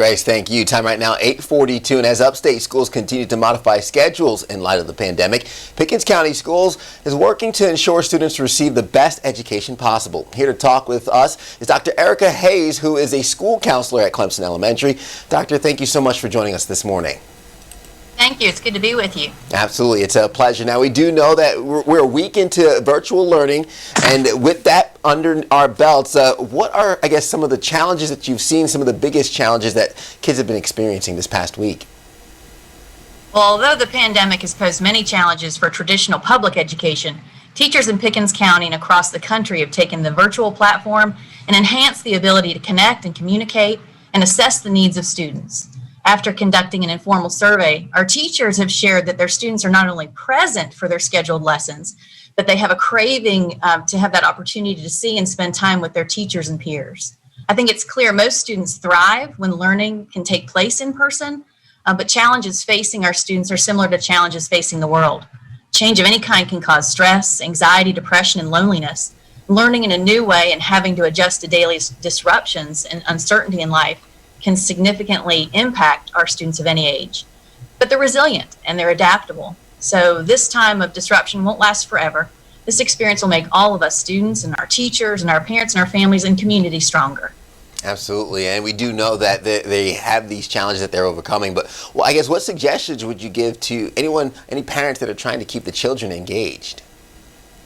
Grace, thank you. Time right now, 8:42, and as upstate schools continue to modify schedules in light of the pandemic, Pickens County Schools is working to ensure students receive the best education possible. Here to talk with us is Dr. Erika Hays, who is a school counselor at Clemson Elementary. Doctor, thank you so much for joining us this morning. Thank you. It's good to be with you. Absolutely. It's a pleasure. Now, we do know that we're a week into virtual learning, and with that under our belts, what are, I guess, some of the challenges that you've seen, some of the biggest challenges that kids have been experiencing this past week? Well, although the pandemic has posed many challenges for traditional public education, teachers in Pickens County and across the country have taken the virtual platform and enhanced the ability to connect and communicate and assess the needs of students. After conducting an informal survey, our teachers have shared that their students are not only present for their scheduled lessons, but they have a craving to have that opportunity to see and spend time with their teachers and peers. I think it's clear most students thrive when learning can take place in person, but challenges facing our students are similar to challenges facing the world. Change of any kind can cause stress, anxiety, depression, and loneliness. Learning in a new way and having to adjust to daily disruptions and uncertainty in life can significantly impact our students of any age. But they're resilient and they're adaptable. So this time of disruption won't last forever. This experience will make all of us students and our teachers and our parents and our families and community stronger. Absolutely, and we do know that they have these challenges that they're overcoming. But well, I guess what suggestions would you give to any parents that are trying to keep the children engaged?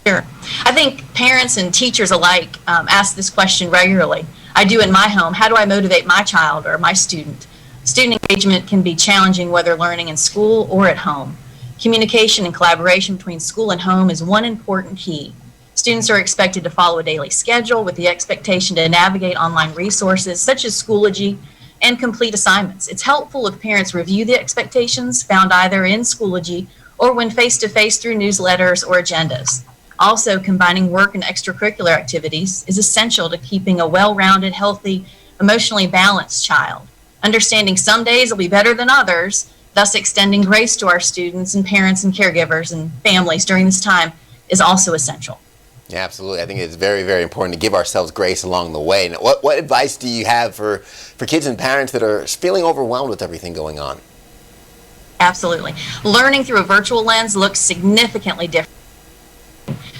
Sure. I think parents and teachers alike ask this question regularly. I do in my home. How do I motivate my child or my student? Student engagement can be challenging whether learning in school or at home. Communication and collaboration between school and home is one important key. Students are expected to follow a daily schedule with the expectation to navigate online resources such as Schoology and complete assignments. It's helpful if parents review the expectations found either in Schoology or when face-to-face through newsletters or agendas. Also, combining work and extracurricular activities is essential to keeping a well-rounded, healthy, emotionally balanced child. Understanding some days will be better than others, thus extending grace to our students and parents and caregivers and families during this time is also essential. Yeah, absolutely. I think it's very, very important to give ourselves grace along the way. And what advice do you have for kids and parents that are feeling overwhelmed with everything going on? Absolutely. Learning through a virtual lens looks significantly different.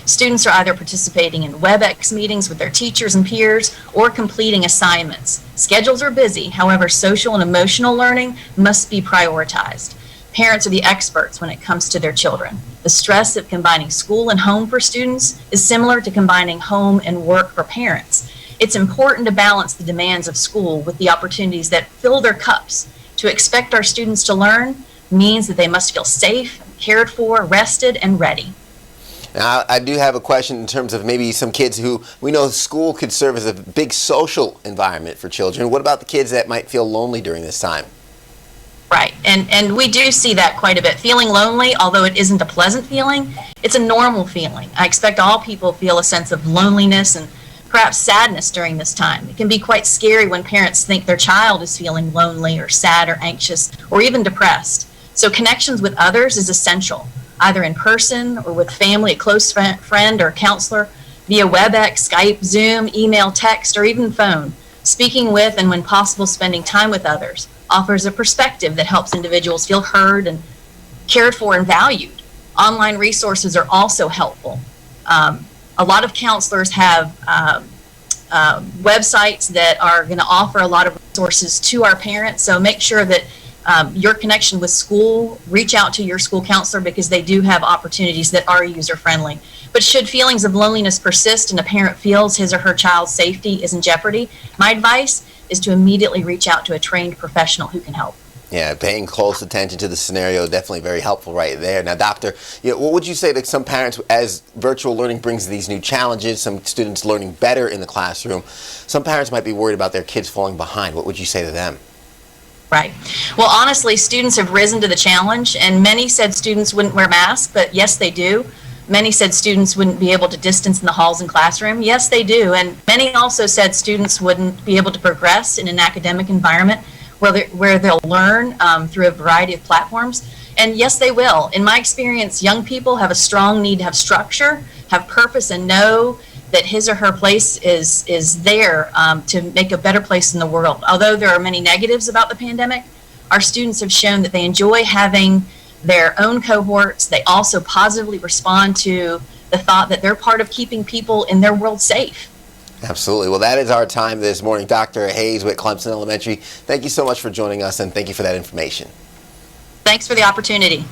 Students are either participating in WebEx meetings with their teachers and peers or completing assignments. Schedules are busy, however, social and emotional learning must be prioritized. Parents are the experts when it comes to their children. The stress of combining school and home for students is similar to combining home and work for parents. It's important to balance the demands of school with the opportunities that fill their cups. To expect our students to learn means that they must feel safe, cared for, rested, and ready. Now, I do have a question in terms of maybe some kids who we know school could serve as a big social environment for children. What about the kids that might feel lonely during this time? Right, and we do see that quite a bit. Feeling lonely, although it isn't a pleasant feeling, it's a normal feeling. I expect all people feel a sense of loneliness and perhaps sadness during this time. It can be quite scary when parents think their child is feeling lonely or sad or anxious or even depressed. So connections with others is essential, either in person or with family, a close friend or counselor, via WebEx, Skype, Zoom, email, text, or even phone. Speaking with and when possible spending time with others offers a perspective that helps individuals feel heard and cared for and valued. Online resources are also helpful. A lot of counselors have websites that are going to offer a lot of resources to our parents, so make sure that your connection with school, reach out to your school counselor because they do have opportunities that are user-friendly. But should feelings of loneliness persist and a parent feels his or her child's safety is in jeopardy, my advice is to immediately reach out to a trained professional who can help. Yeah, paying close attention to the scenario, definitely very helpful right there. Now, Doctor, what would you say to some parents as virtual learning brings these new challenges, some students learning better in the classroom? Some parents might be worried about their kids falling behind. What would you say to them? Right. Well, honestly, students have risen to the challenge, and many said students wouldn't wear masks, but yes, they do. Many said students wouldn't be able to distance in the halls and classroom. Yes, they do. And many also said students wouldn't be able to progress in an academic environment where they'll learn through a variety of platforms. And yes, they will. In my experience, young people have a strong need to have structure, have purpose, and know that his or her place is there to make a better place in the world. Although there are many negatives about the pandemic, our students have shown that they enjoy having their own cohorts. They also positively respond to the thought that they're part of keeping people in their world safe. Absolutely. Well, that is our time this morning. Dr. Hays with Clemson Elementary, thank you so much for joining us, and thank you for that information. Thanks for the opportunity.